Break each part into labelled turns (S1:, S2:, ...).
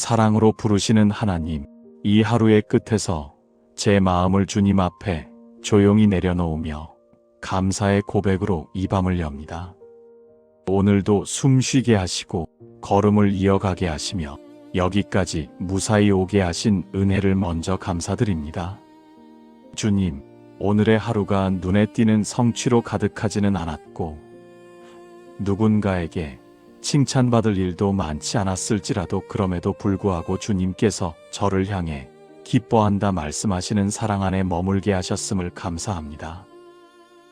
S1: 사랑으로 부르시는 하나님, 이 하루의 끝에서 제 마음을 주님 앞에 조용히 내려놓으며 감사의 고백으로 이 밤을 엽니다. 오늘도 숨 쉬게 하시고 걸음을 이어가게 하시며 여기까지 무사히 오게 하신 은혜를 먼저 감사드립니다. 주님, 오늘의 하루가 눈에 띄는 성취로 가득하지는 않았고 누군가에게 칭찬받을 일도 많지 않았을지라도 그럼에도 불구하고 주님께서 저를 향해 기뻐한다 말씀하시는 사랑 안에 머물게 하셨음을 감사합니다.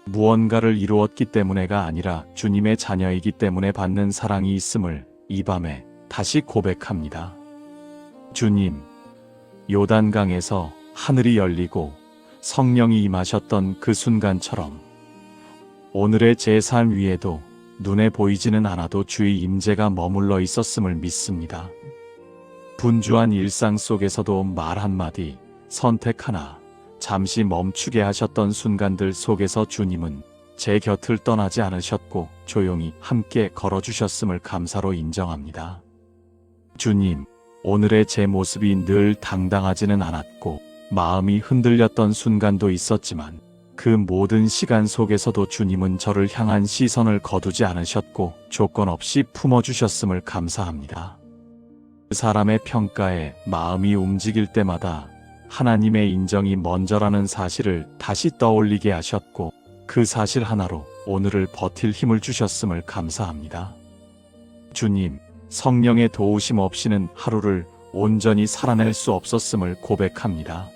S1: 무언가를 이루었기 때문에가 아니라 주님의 자녀이기 때문에 받는 사랑이 있음을 이 밤에 다시 고백합니다. 주님, 요단강에서 하늘이 열리고 성령이 임하셨던 그 순간처럼 오늘의 제 삶 위에도 눈에 보이지는 않아도 주의 임재가 머물러 있었음을 믿습니다. 분주한 일상 속에서도 말 한마디, 선택 하나, 잠시 멈추게 하셨던 순간들 속에서 주님은 제 곁을 떠나지 않으셨고 조용히 함께 걸어주셨음을 감사로 인정합니다. 주님, 오늘의 제 모습이 늘 당당하지는 않았고 마음이 흔들렸던 순간도 있었지만 그 모든 시간 속에서도 주님은 저를 향한 시선을 거두지 않으셨고 조건 없이 품어주셨음을 감사합니다. 사람의 평가에 마음이 움직일 때마다 하나님의 인정이 먼저라는 사실을 다시 떠올리게 하셨고 그 사실 하나로 오늘을 버틸 힘을 주셨음을 감사합니다. 주님, 성령의 도우심 없이는 하루를 온전히 살아낼 수 없었음을 고백합니다.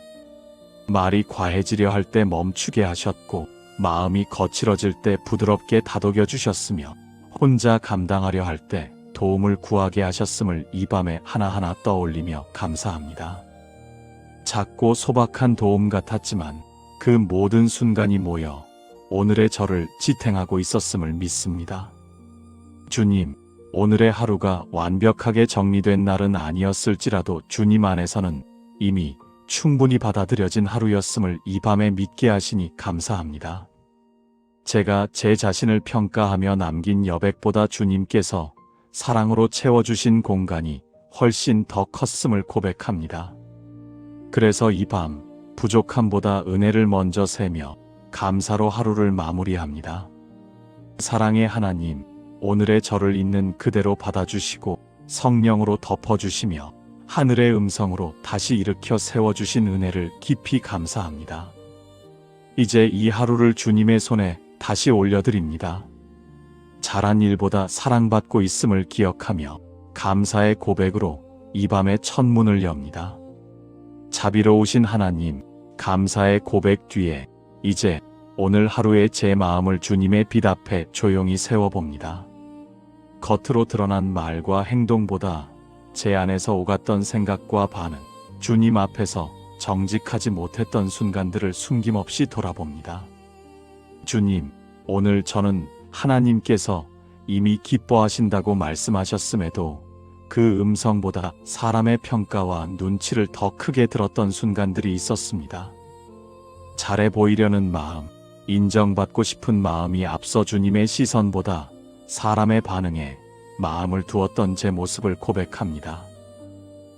S1: 말이 과해지려 할 때 멈추게 하셨고 마음이 거칠어질 때 부드럽게 다독여 주셨으며 혼자 감당하려 할 때 도움을 구하게 하셨음을 이 밤에 하나하나 떠올리며 감사합니다. 작고 소박한 도움 같았지만 그 모든 순간이 모여 오늘의 저를 지탱하고 있었음을 믿습니다. 주님, 오늘의 하루가 완벽하게 정리된 날은 아니었을지라도 주님 안에서는 이미 충분히 받아들여진 하루였음을 이 밤에 믿게 하시니 감사합니다. 제가 제 자신을 평가하며 남긴 여백보다 주님께서 사랑으로 채워주신 공간이 훨씬 더 컸음을 고백합니다. 그래서 이 밤 부족함보다 은혜를 먼저 세며 감사로 하루를 마무리합니다. 사랑의 하나님, 오늘의 저를 있는 그대로 받아주시고 성령으로 덮어주시며 하늘의 음성으로 다시 일으켜 세워주신 은혜를 깊이 감사합니다. 이제 이 하루를 주님의 손에 다시 올려드립니다. 잘한 일보다 사랑받고 있음을 기억하며 감사의 고백으로 이 밤의 첫 문을 엽니다. 자비로우신 하나님, 감사의 고백 뒤에 이제 오늘 하루의 제 마음을 주님의 빛 앞에 조용히 세워봅니다. 겉으로 드러난 말과 행동보다 제 안에서 오갔던 생각과 반응, 주님 앞에서 정직하지 못했던 순간들을 숨김없이 돌아봅니다. 주님, 오늘 저는 하나님께서 이미 기뻐하신다고 말씀하셨음에도 그 음성보다 사람의 평가와 눈치를 더 크게 들었던 순간들이 있었습니다. 잘해 보이려는 마음, 인정받고 싶은 마음이 앞서 주님의 시선보다 사람의 반응에 마음을 두었던 제 모습을 고백합니다.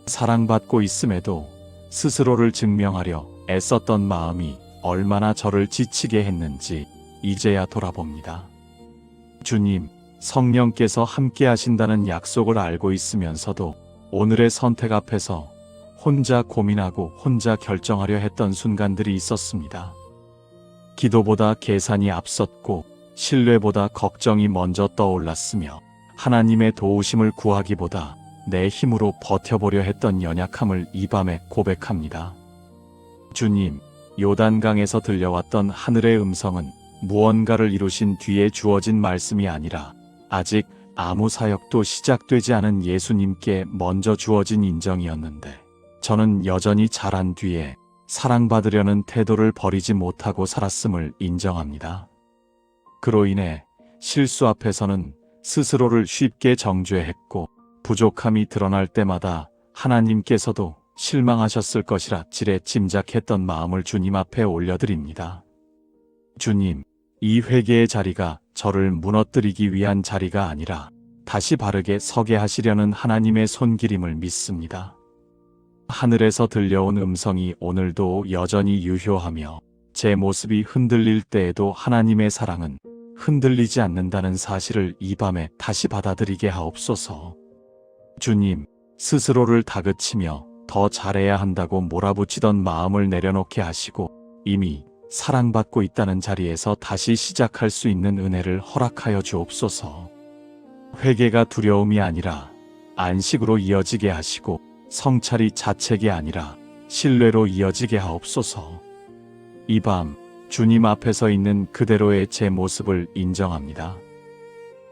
S1: 사랑받고 있음에도 스스로를 증명하려 애썼던 마음이 얼마나 저를 지치게 했는지 이제야 돌아봅니다. 주님, 성령께서 함께 하신다는 약속을 알고 있으면서도 오늘의 선택 앞에서 혼자 고민하고 혼자 결정하려 했던 순간들이 있었습니다. 기도보다 계산이 앞섰고 신뢰보다 걱정이 먼저 떠올랐으며 하나님의 도우심을 구하기보다 내 힘으로 버텨보려 했던 연약함을 이 밤에 고백합니다. 주님, 요단강에서 들려왔던 하늘의 음성은 무언가를 이루신 뒤에 주어진 말씀이 아니라 아직 아무 사역도 시작되지 않은 예수님께 먼저 주어진 인정이었는데 저는 여전히 자란 뒤에 사랑받으려는 태도를 버리지 못하고 살았음을 인정합니다. 그로 인해 실수 앞에서는 스스로를 쉽게 정죄했고 부족함이 드러날 때마다 하나님께서도 실망하셨을 것이라 지레 짐작했던 마음을 주님 앞에 올려드립니다. 주님, 이 회개의 자리가 저를 무너뜨리기 위한 자리가 아니라 다시 바르게 서게 하시려는 하나님의 손길임을 믿습니다. 하늘에서 들려온 음성이 오늘도 여전히 유효하며 제 모습이 흔들릴 때에도 하나님의 사랑은 흔들리지 않는다는 사실을 이 밤에 다시 받아들이게 하옵소서. 주님, 스스로를 다그치며 더 잘해야 한다고 몰아붙이던 마음을 내려놓게 하시고 이미 사랑받고 있다는 자리에서 다시 시작할 수 있는 은혜를 허락하여 주옵소서. 회개가 두려움이 아니라 안식으로 이어지게 하시고 성찰이 자책이 아니라 신뢰로 이어지게 하옵소서. 이 밤 주님 앞에 서 있는 그대로의 제 모습을 인정합니다.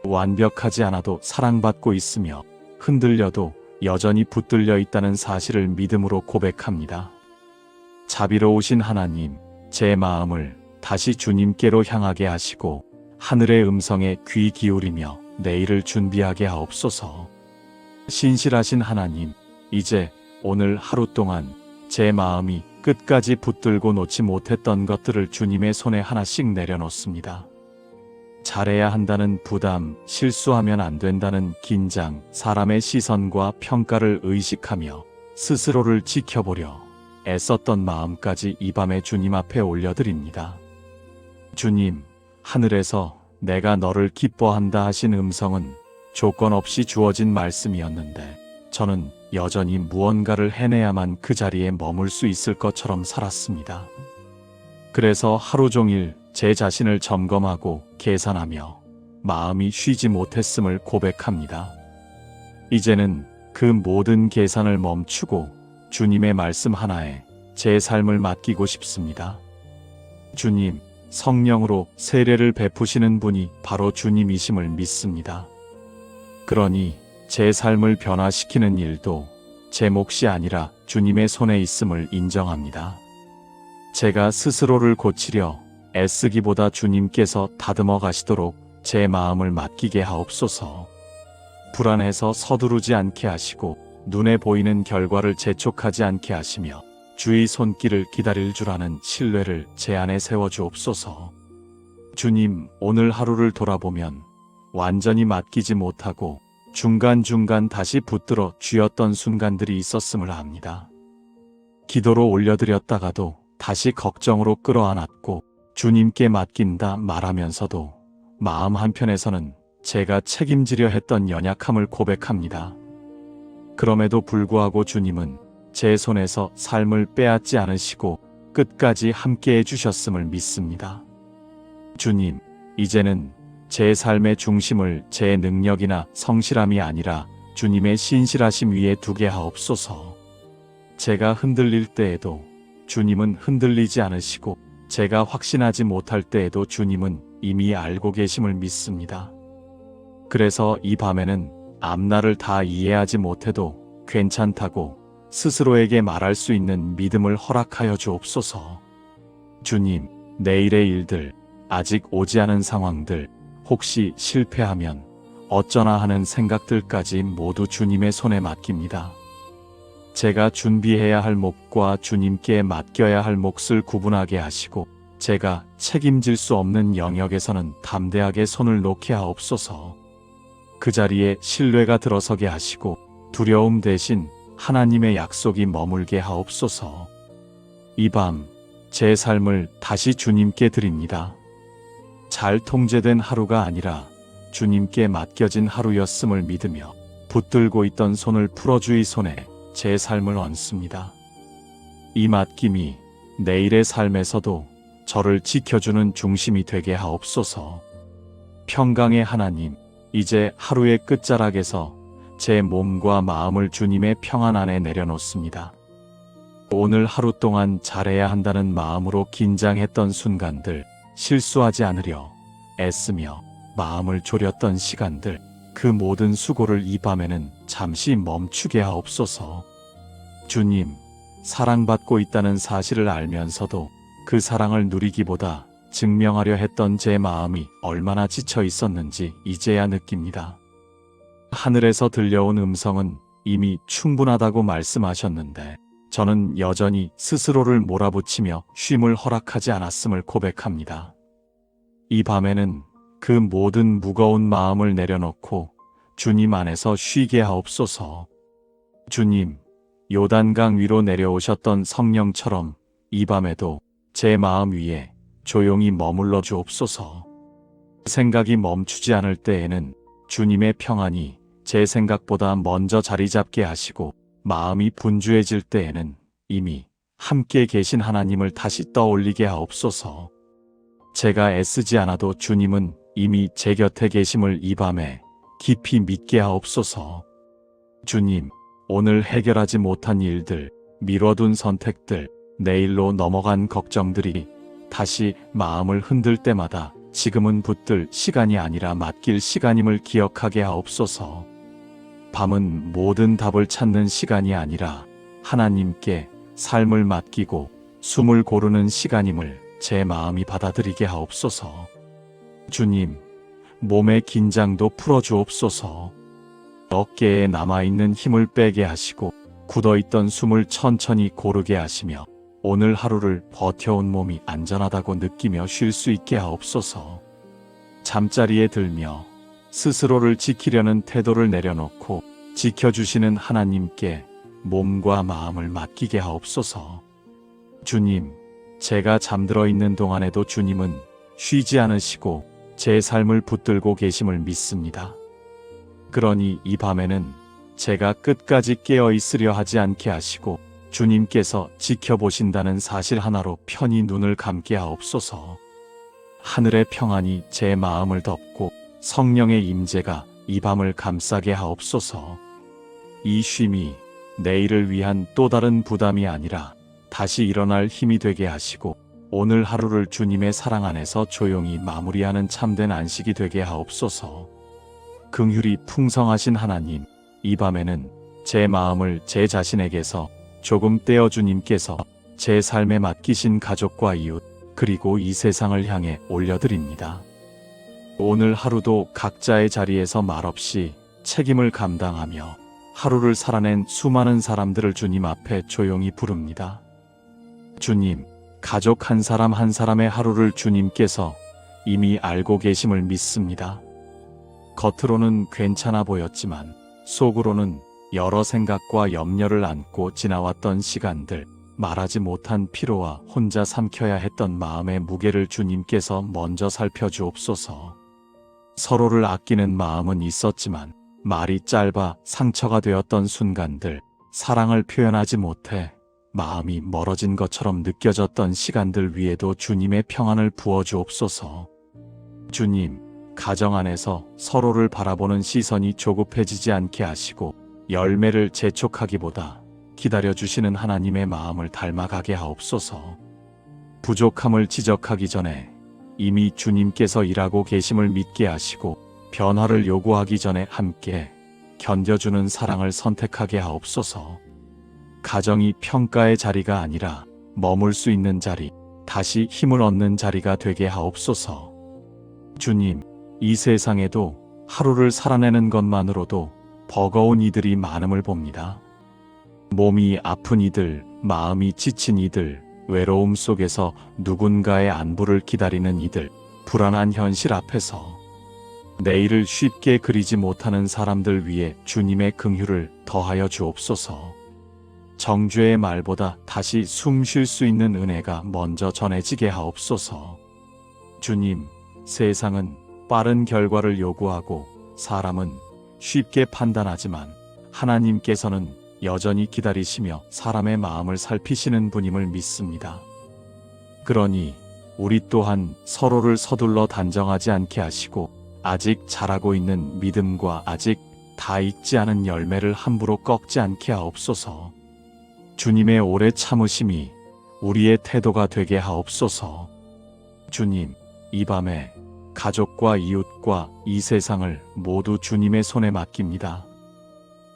S1: 완벽하지 않아도 사랑받고 있으며 흔들려도 여전히 붙들려 있다는 사실을 믿음으로 고백합니다. 자비로우신 하나님, 제 마음을 다시 주님께로 향하게 하시고 하늘의 음성에 귀 기울이며 내일을 준비하게 하옵소서. 신실하신 하나님, 이제 오늘 하루 동안 제 마음이 끝까지 붙들고 놓지 못했던 것들을 주님의 손에 하나씩 내려놓습니다. 잘해야 한다는 부담, 실수하면 안 된다는 긴장, 사람의 시선과 평가를 의식하며 스스로를 지켜보려 애썼던 마음까지 이 밤에 주님 앞에 올려드립니다. 주님, 하늘에서 내가 너를 기뻐한다 하신 음성은 조건 없이 주어진 말씀이었는데 저는 여전히 무언가를 해내야만 그 자리에 머물 수 있을 것처럼 살았습니다. 그래서 하루 종일 제 자신을 점검하고 계산하며 마음이 쉬지 못했음을 고백합니다. 이제는 그 모든 계산을 멈추고 주님의 말씀 하나에 제 삶을 맡기고 싶습니다. 주님, 성령으로 세례를 베푸시는 분이 바로 주님이심을 믿습니다. 그러니 제 삶을 변화시키는 일도 제 몫이 아니라 주님의 손에 있음을 인정합니다. 제가 스스로를 고치려 애쓰기보다 주님께서 다듬어 가시도록 제 마음을 맡기게 하옵소서. 불안해서 서두르지 않게 하시고 눈에 보이는 결과를 재촉하지 않게 하시며 주의 손길을 기다릴 줄 아는 신뢰를 제 안에 세워주옵소서. 주님, 오늘 하루를 돌아보면 완전히 맡기지 못하고 중간중간 다시 붙들어 쥐었던 순간들이 있었음을 압니다. 기도로 올려드렸다가도 다시 걱정으로 끌어안았고 주님께 맡긴다 말하면서도 마음 한편에서는 제가 책임지려 했던 연약함을 고백합니다. 그럼에도 불구하고 주님은 제 손에서 삶을 빼앗지 않으시고 끝까지 함께해 주셨음을 믿습니다. 주님, 이제는 제 삶의 중심을 제 능력이나 성실함이 아니라 주님의 신실하심 위에 두게 하옵소서. 제가 흔들릴 때에도 주님은 흔들리지 않으시고 제가 확신하지 못할 때에도 주님은 이미 알고 계심을 믿습니다. 그래서 이 밤에는 앞날을 다 이해하지 못해도 괜찮다고 스스로에게 말할 수 있는 믿음을 허락하여 주옵소서. 주님, 내일의 일들, 아직 오지 않은 상황들, 혹시 실패하면 어쩌나 하는 생각들까지 모두 주님의 손에 맡깁니다. 제가 준비해야 할 몫과 주님께 맡겨야 할 몫을 구분하게 하시고 제가 책임질 수 없는 영역에서는 담대하게 손을 놓게 하옵소서. 그 자리에 신뢰가 들어서게 하시고 두려움 대신 하나님의 약속이 머물게 하옵소서. 이 밤 제 삶을 다시 주님께 드립니다. 잘 통제된 하루가 아니라 주님께 맡겨진 하루였음을 믿으며 붙들고 있던 손을 풀어 주의 손에 제 삶을 얹습니다. 이 맡김이 내일의 삶에서도 저를 지켜주는 중심이 되게 하옵소서. 평강의 하나님, 이제 하루의 끝자락에서 제 몸과 마음을 주님의 평안 안에 내려놓습니다. 오늘 하루 동안 잘해야 한다는 마음으로 긴장했던 순간들, 실수하지 않으려 애쓰며 마음을 졸였던 시간들, 그 모든 수고를 이 밤에는 잠시 멈추게 하옵소서. 주님, 사랑받고 있다는 사실을 알면서도 그 사랑을 누리기보다 증명하려 했던 제 마음이 얼마나 지쳐 있었는지 이제야 느낍니다. 하늘에서 들려온 음성은 이미 충분하다고 말씀하셨는데 저는 여전히 스스로를 몰아붙이며 쉼을 허락하지 않았음을 고백합니다. 이 밤에는 그 모든 무거운 마음을 내려놓고 주님 안에서 쉬게 하옵소서. 주님, 요단강 위로 내려오셨던 성령처럼 이 밤에도 제 마음 위에 조용히 머물러 주옵소서. 생각이 멈추지 않을 때에는 주님의 평안이 제 생각보다 먼저 자리 잡게 하시고, 마음이 분주해질 때에는 이미 함께 계신 하나님을 다시 떠올리게 하옵소서. 제가 애쓰지 않아도 주님은 이미 제 곁에 계심을 이 밤에 깊이 믿게 하옵소서. 주님, 오늘 해결하지 못한 일들, 미뤄둔 선택들, 내일로 넘어간 걱정들이 다시 마음을 흔들 때마다 지금은 붙들 시간이 아니라 맡길 시간임을 기억하게 하옵소서. 밤은 모든 답을 찾는 시간이 아니라 하나님께 삶을 맡기고 숨을 고르는 시간임을 제 마음이 받아들이게 하옵소서. 주님, 몸의 긴장도 풀어주옵소서. 어깨에 남아있는 힘을 빼게 하시고 굳어있던 숨을 천천히 고르게 하시며 오늘 하루를 버텨온 몸이 안전하다고 느끼며 쉴 수 있게 하옵소서. 잠자리에 들며 스스로를 지키려는 태도를 내려놓고 지켜주시는 하나님께 몸과 마음을 맡기게 하옵소서. 주님, 제가 잠들어 있는 동안에도 주님은 쉬지 않으시고 제 삶을 붙들고 계심을 믿습니다. 그러니 이 밤에는 제가 끝까지 깨어 있으려 하지 않게 하시고 주님께서 지켜보신다는 사실 하나로 편히 눈을 감게 하옵소서. 하늘의 평안이 제 마음을 덮고 성령의 임재가 이 밤을 감싸게 하옵소서. 이 쉼이 내일을 위한 또 다른 부담이 아니라 다시 일어날 힘이 되게 하시고 오늘 하루를 주님의 사랑 안에서 조용히 마무리하는 참된 안식이 되게 하옵소서. 긍휼이 풍성하신 하나님, 이 밤에는 제 마음을 제 자신에게서 조금 떼어 주님께서 제 삶에 맡기신 가족과 이웃 그리고 이 세상을 향해 올려드립니다. 오늘 하루도 각자의 자리에서 말없이 책임을 감당하며 하루를 살아낸 수많은 사람들을 주님 앞에 조용히 부릅니다. 주님, 가족 한 사람 한 사람의 하루를 주님께서 이미 알고 계심을 믿습니다. 겉으로는 괜찮아 보였지만 속으로는 여러 생각과 염려를 안고 지나왔던 시간들, 말하지 못한 피로와 혼자 삼켜야 했던 마음의 무게를 주님께서 먼저 살펴주옵소서. 서로를 아끼는 마음은 있었지만 말이 짧아 상처가 되었던 순간들, 사랑을 표현하지 못해 마음이 멀어진 것처럼 느껴졌던 시간들 위에도 주님의 평안을 부어주옵소서. 주님, 가정 안에서 서로를 바라보는 시선이 조급해지지 않게 하시고 열매를 재촉하기보다 기다려주시는 하나님의 마음을 닮아가게 하옵소서. 부족함을 지적하기 전에 이미 주님께서 일하고 계심을 믿게 하시고 변화를 요구하기 전에 함께 견뎌주는 사랑을 선택하게 하옵소서. 가정이 평가의 자리가 아니라 머물 수 있는 자리, 다시 힘을 얻는 자리가 되게 하옵소서. 주님, 이 세상에도 하루를 살아내는 것만으로도 버거운 이들이 많음을 봅니다. 몸이 아픈 이들, 마음이 지친 이들, 외로움 속에서 누군가의 안부를 기다리는 이들, 불안한 현실 앞에서 내일을 쉽게 그리지 못하는 사람들 위해 주님의 긍휼을 더하여 주옵소서. 정죄의 말보다 다시 숨 쉴 수 있는 은혜가 먼저 전해지게 하옵소서. 주님, 세상은 빠른 결과를 요구하고 사람은 쉽게 판단하지만 하나님께서는 여전히 기다리시며 사람의 마음을 살피시는 분임을 믿습니다. 그러니 우리 또한 서로를 서둘러 단정하지 않게 하시고 아직 자라고 있는 믿음과 아직 다 익지 않은 열매를 함부로 꺾지 않게 하옵소서. 주님의 오래 참으심이 우리의 태도가 되게 하옵소서. 주님, 이 밤에 가족과 이웃과 이 세상을 모두 주님의 손에 맡깁니다.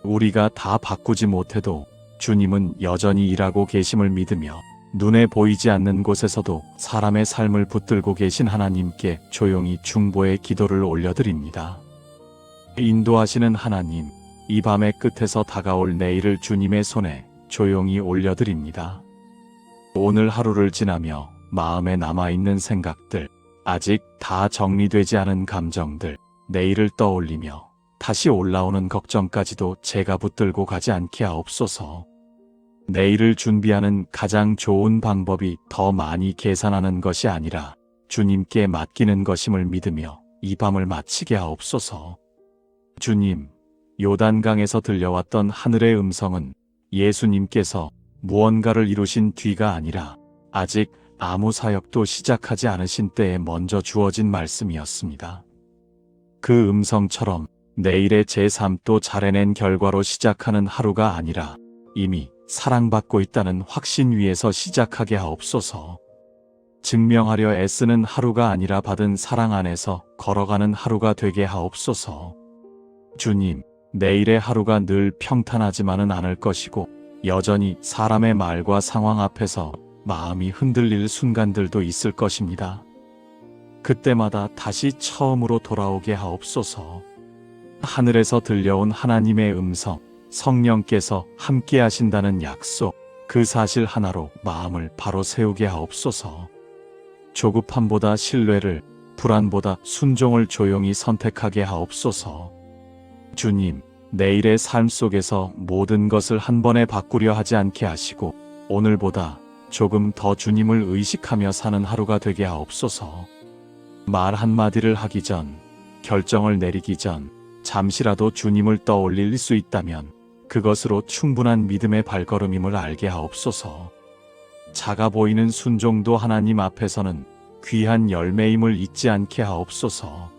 S1: 우리가 다 바꾸지 못해도 주님은 여전히 일하고 계심을 믿으며 눈에 보이지 않는 곳에서도 사람의 삶을 붙들고 계신 하나님께 조용히 중보의 기도를 올려드립니다. 인도하시는 하나님, 이 밤의 끝에서 다가올 내일을 주님의 손에 조용히 올려드립니다. 오늘 하루를 지나며 마음에 남아있는 생각들, 아직 다 정리되지 않은 감정들, 내일을 떠올리며 다시 올라오는 걱정까지도 제가 붙들고 가지 않게 하옵소서. 내일을 준비하는 가장 좋은 방법이 더 많이 계산하는 것이 아니라 주님께 맡기는 것임을 믿으며 이 밤을 마치게 하옵소서. 주님, 요단강에서 들려왔던 하늘의 음성은 예수님께서 무언가를 이루신 뒤가 아니라 아직 아무 사역도 시작하지 않으신 때에 먼저 주어진 말씀이었습니다. 그 음성처럼 내일의 제 삶도 잘해낸 결과로 시작하는 하루가 아니라 이미 사랑받고 있다는 확신 위에서 시작하게 하옵소서. 증명하려 애쓰는 하루가 아니라 받은 사랑 안에서 걸어가는 하루가 되게 하옵소서. 주님, 내일의 하루가 늘 평탄하지만은 않을 것이고 여전히 사람의 말과 상황 앞에서 마음이 흔들릴 순간들도 있을 것입니다. 그때마다 다시 처음으로 돌아오게 하옵소서. 하늘에서 들려온 하나님의 음성, 성령께서 함께 하신다는 약속, 그 사실 하나로 마음을 바로 세우게 하옵소서. 조급함보다 신뢰를, 불안보다 순종을 조용히 선택하게 하옵소서. 주님, 내일의 삶 속에서 모든 것을 한 번에 바꾸려 하지 않게 하시고 오늘보다 조금 더 주님을 의식하며 사는 하루가 되게 하옵소서. 말 한마디를 하기 전, 결정을 내리기 전 잠시라도 주님을 떠올릴 수 있다면 그것으로 충분한 믿음의 발걸음임을 알게 하옵소서. 작아 보이는 순종도 하나님 앞에서는 귀한 열매임을 잊지 않게 하옵소서.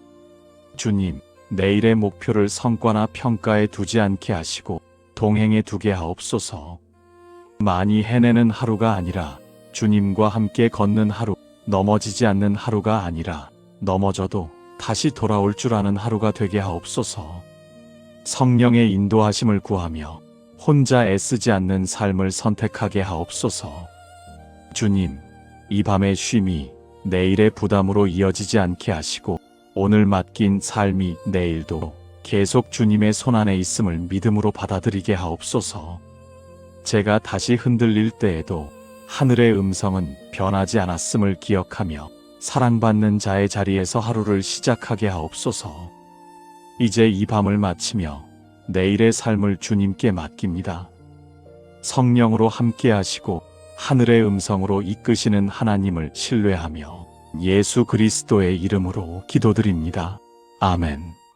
S1: 주님, 내일의 목표를 성과나 평가에 두지 않게 하시고 동행에 두게 하옵소서. 많이 해내는 하루가 아니라 주님과 함께 걷는 하루, 넘어지지 않는 하루가 아니라 넘어져도 다시 돌아올 줄 아는 하루가 되게 하옵소서. 성령의 인도하심을 구하며 혼자 애쓰지 않는 삶을 선택하게 하옵소서. 주님, 이 밤의 쉼이 내일의 부담으로 이어지지 않게 하시고 오늘 맡긴 삶이 내일도 계속 주님의 손안에 있음을 믿음으로 받아들이게 하옵소서. 제가 다시 흔들릴 때에도 하늘의 음성은 변하지 않았음을 기억하며 사랑받는 자의 자리에서 하루를 시작하게 하옵소서. 이제 이 밤을 마치며 내일의 삶을 주님께 맡깁니다. 성령으로 함께 하시고 하늘의 음성으로 이끄시는 하나님을 신뢰하며 예수 그리스도의 이름으로 기도드립니다. 아멘.